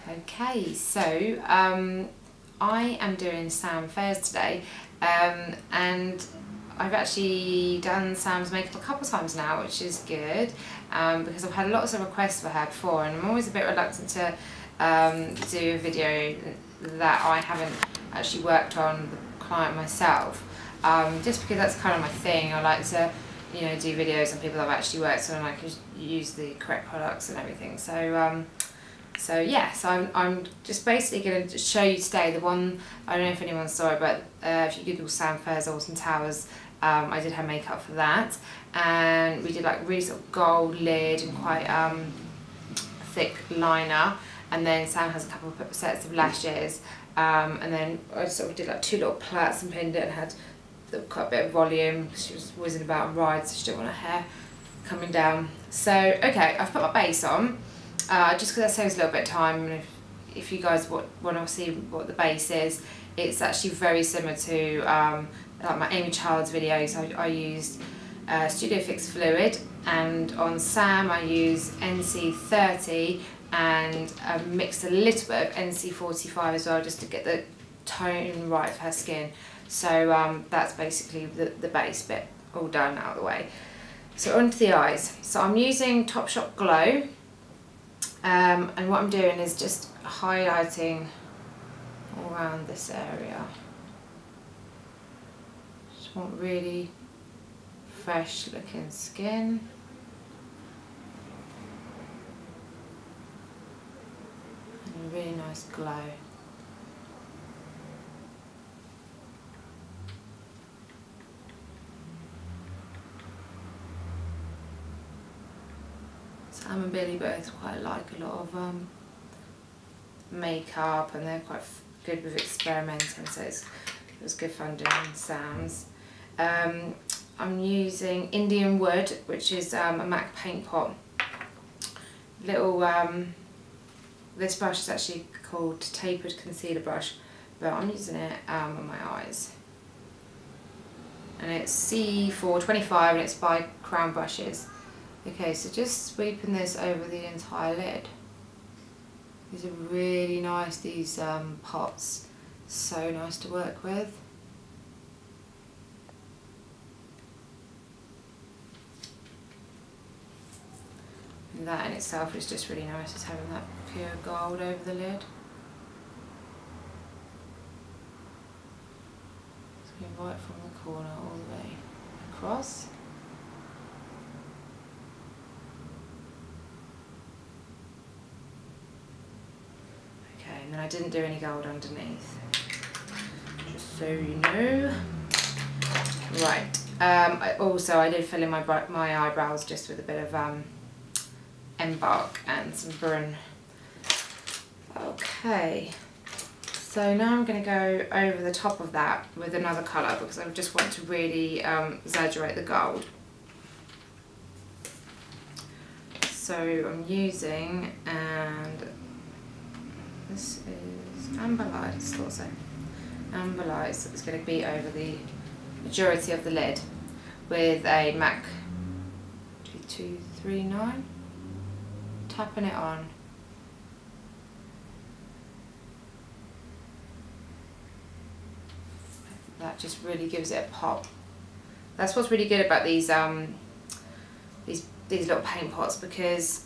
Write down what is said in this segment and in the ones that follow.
Okay, so I am doing Sam Faiers today, and I've actually done Sam's makeup a couple of times now, which is good, because I've had lots of requests for her before, and I'm always a bit reluctant to do a video that I haven't actually worked on the client myself, just because that's kind of my thing. I like to, you know, do videos on people I've actually worked on, and I can use the correct products and everything. So yeah, so I'm just basically going to show you today the one, I don't know if anyone saw it, but if you Google Sam Faiers Alton Towers, I did her makeup for that, and we did like really sort of gold lid and quite thick liner, and then Sam has a couple of sets of lashes, and then I sort of did like two little plaits and pinned it and had quite a bit of volume because she was whizzing about on rides, so she didn't want her hair coming down. So okay, I've put my base on. Just because that saves a little bit of time, and if you guys want to see what the base is, it's actually very similar to like my Amy Childs videos. I used Studio Fix Fluid, and on Sam I use NC30 and mixed a little bit of NC45 as well, just to get the tone right for her skin. So that's basically the base bit all done out of the way. So onto the eyes. So I'm using Topshop Glow. And what I'm doing is just highlighting all around this area. Just want really fresh looking skin. And a really nice glow. Sam and Billy both quite like a lot of makeup, and they're quite good with experimenting, so it was good fun doing Sam's. I'm using Indian Wood, which is a MAC paint pot. Little, this brush is actually called Tapered Concealer Brush, but I'm using it on my eyes. And it's C425 and it's by Crown Brushes. Okay, so just sweeping this over the entire lid. These are really nice, these pots. So nice to work with. And that in itself is just really nice, just having that pure gold over the lid. It's going right from the corner all the way across. And then I didn't do any gold underneath, just so you know. Right, I did fill in my eyebrows just with a bit of Embark and some Brune. Okay, so now I'm going to go over the top of that with another colour, because I just want to really exaggerate the gold. So I'm using, and this is Amber Light, it's also Amber Light, so it's going to be over the majority of the lid with a MAC 2239, tapping it on. That just really gives it a pop. That's what's really good about these little paint pots, because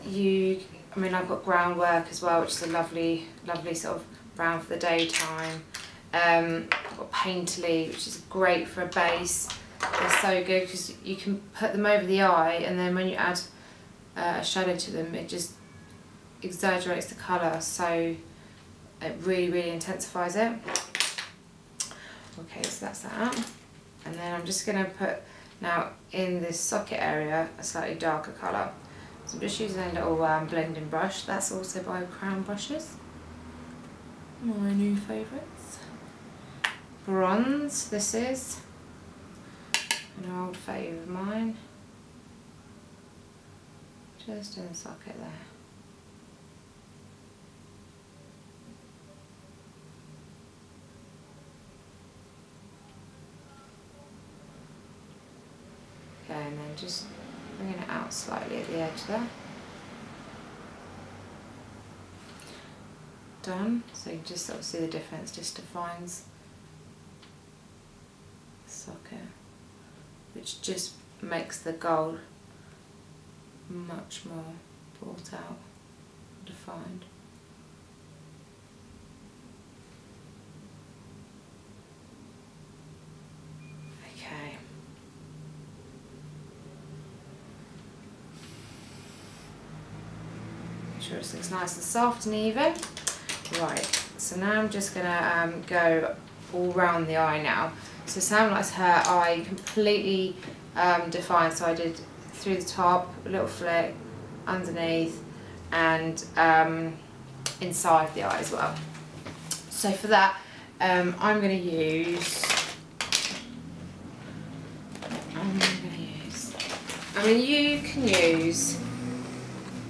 I mean, I've got groundwork as well, which is a lovely sort of brown for the daytime. I've got Painterly, which is great for a base. They're so good because you can put them over the eye, and then when you add a shadow to them, it just exaggerates the colour, so it really intensifies it. Okay, so that's that. And then I'm just going to put, now in this socket area, a slightly darker colour. So I'm just using a little blending brush. That's also by Crown Brushes. My new favourites. Bronze, this is. An old favourite of mine. Just in the socket there. Okay, and then just bringing it out slightly at the edge there. done, so you can just sort of see the difference, just defines the socket, which just makes the gold much more brought out, defined. Okay. Make sure it looks nice and soft and even. Right, so now I'm just gonna go all round the eye now. So Sam likes her eye completely defined, so I did through the top, a little flick, underneath, and inside the eye as well. So for that, I'm going to use, I mean, you can use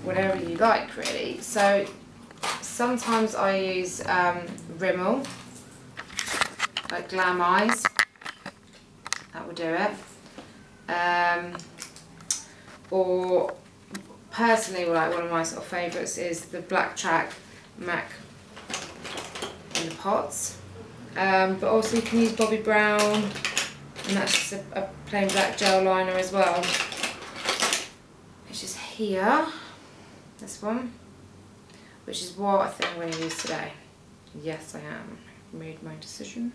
whatever you like really. So sometimes I use Rimmel, like Glam Eyes, that will do it. Or personally, like one of my sort of favourites is the Black Track MAC in the pots. But also you can use Bobbi Brown, and that's just a plain black gel liner as well. Which is here, this one, which is what I think I'm going to use today. Yes, I am. Made my decision.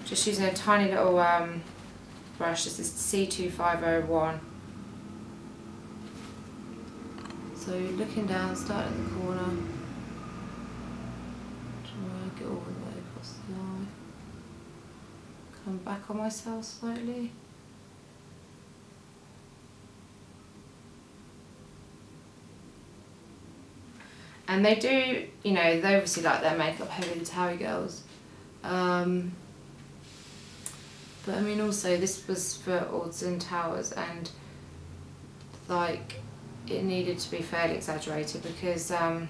Just using a tiny little brush. This is C2501. So looking down, starting at the corner, drag it all the way across the eye. Come back on myself slightly. And they do, you know, they obviously like their makeup heavy, the Towie girls. But I mean, also this was for Odds and Towers, and like it needed to be fairly exaggerated because you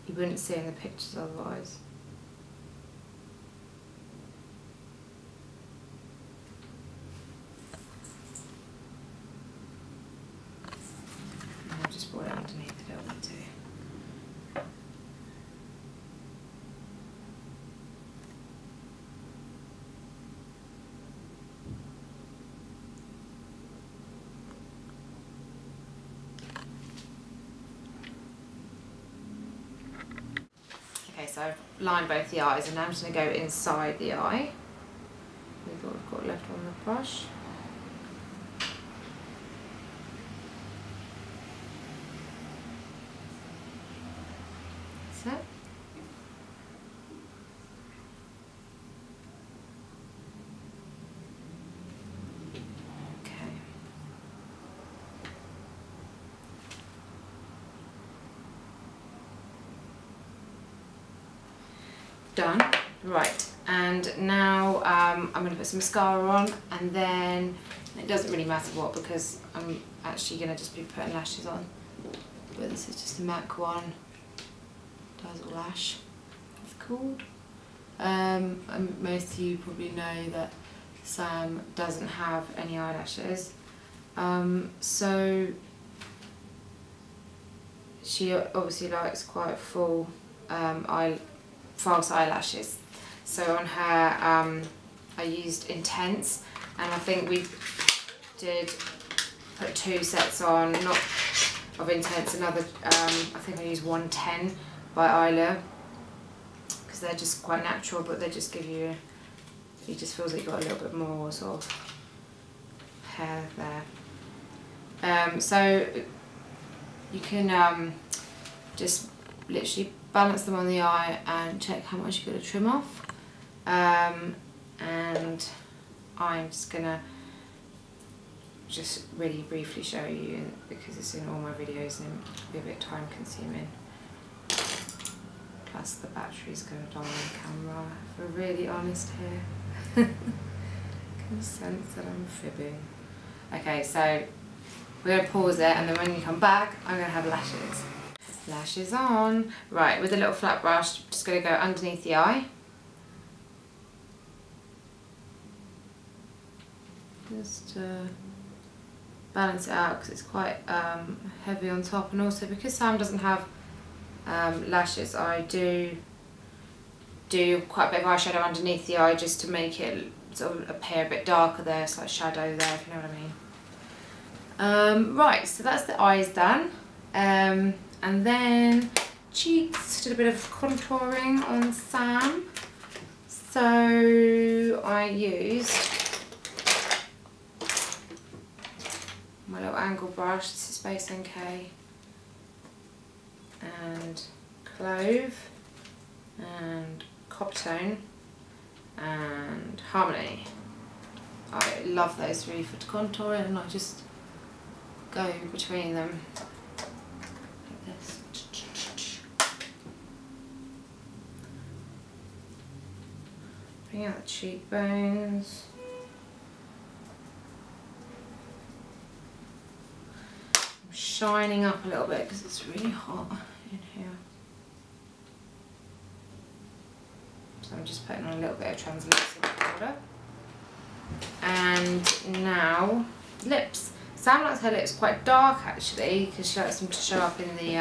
wouldn't see in the pictures otherwise. And I've just brought it underneath a little bit too. Okay, so I've lined both the eyes, and now I'm just going to go inside the eye with what we've got left on the brush. That's it. Okay. Done. Right, and now I'm going to put some mascara on, and then it doesn't really matter what, because I'm actually going to just be putting lashes on. But this is just a MAC one, Dazzle Lash it's called. And most of you probably know that Sam doesn't have any eyelashes, so she obviously likes quite full false eyelashes. So on her I used Intense, and I think we did put 2 sets on, not of Intense, another I think I used 110 by Eyelure, because they're just quite natural, but they just give you, it just feels like you've got a little bit more sort of hair there. So you can just literally balance them on the eye and check how much you're going to trim off. And I'm just gonna just really briefly show you, because it's in all my videos and it'll be a bit time consuming. Plus the battery's going to die on camera, if we're really honest here. Can sense that I'm fibbing. Okay, so we're going to pause it, and then when you come back I'm going to have lashes. Lashes on. Right, with a little flat brush, just going to go underneath the eye. Just balance it out because it's quite heavy on top, and also because Sam doesn't have lashes, I do quite a bit of eyeshadow underneath the eye just to make it sort of appear a bit darker there, so like shadow there, if you know what I mean. Right, so that's the eyes done, and then cheeks, did a bit of contouring on Sam. So I used my little angle brush, this is Space NK, and Clove, and Coppertone, and Harmony. I love those really for contouring, and I just go between them like this. Bring out the cheekbones. I'm shining up a little bit because it's really hot in here. So I'm just putting on a little bit of translucent powder. And now lips. Sam likes her lips quite dark actually, because she likes them to show up in the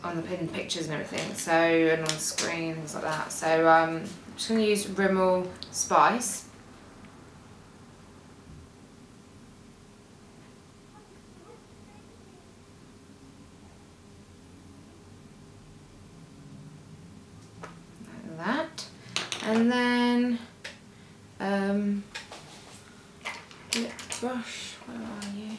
on the pictures and everything, so, and on the screen, things like that. So I'm just going to use Rimmel Spice. Like that. And then lip brush, where are you?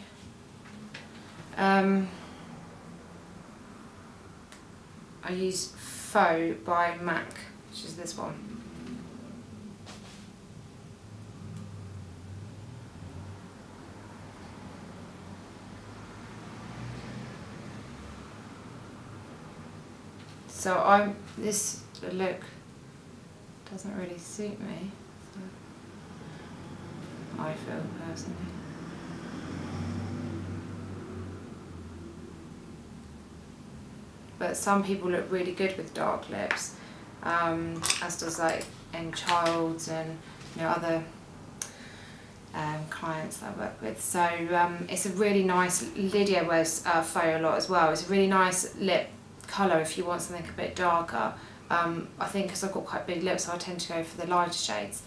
I use Faux by MAC, which is this one. So this look doesn't really suit me, so I feel personally. But some people look really good with dark lips, as does like Childs and other clients that I work with. So it's a really nice, Lydia wears Faux a lot as well. It's a really nice lip colour if you want something a bit darker. I think because I've got quite big lips, I tend to go for the lighter shades.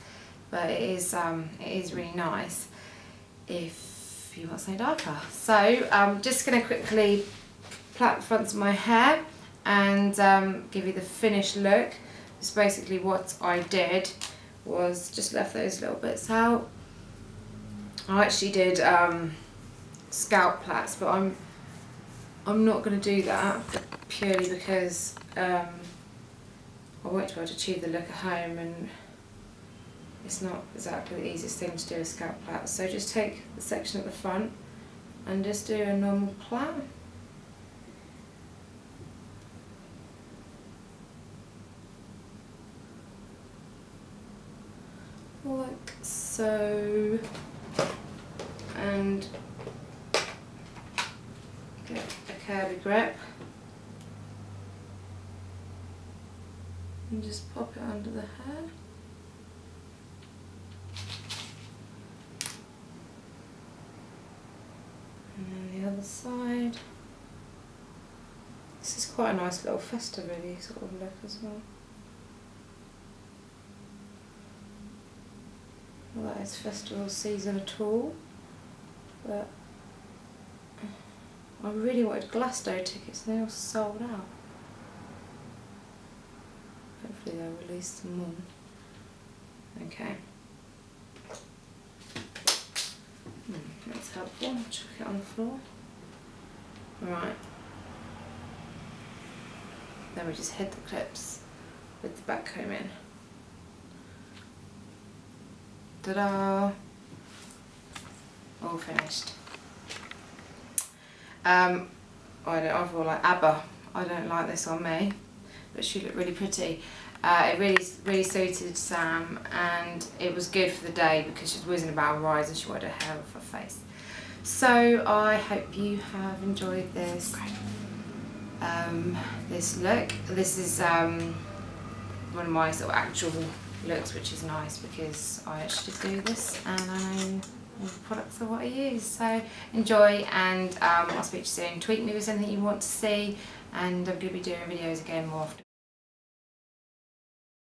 But it is really nice if you want something darker. So I'm just going to quickly plait the fronts of my hair and give you the finished look. So basically what I did was just left those little bits out. I actually did scalp plaits, but I'm not going to do that purely because I won't be able to achieve the look at home, and it's not exactly the easiest thing to do, a scalp plait. So just take the section at the front and just do a normal plait. Like so, and get a curly grip and just pop it under the hair. And then the other side. This is quite a nice little festa really sort of look as well. Well, that is festival season at all, but I really wanted Glasgow tickets and they all sold out. Hopefully they'll release some more. Okay. That's helpful. Chuck it on the floor. Right. Then we just hid the clips with the back comb in. Ta-da! All finished. I feel like ABBA. I don't like this on me, but she looked really pretty. It really suited Sam, and it was good for the day because she's whizzing about her eyes and she wanted her hair off her face. So I hope you have enjoyed this. This look. This is one of my sort of actual looks, which is nice because I actually do this and I know all the products are what I use. So enjoy, and I'll speak to you soon. Tweet me with anything you want to see, and I'm going to be doing videos again more often.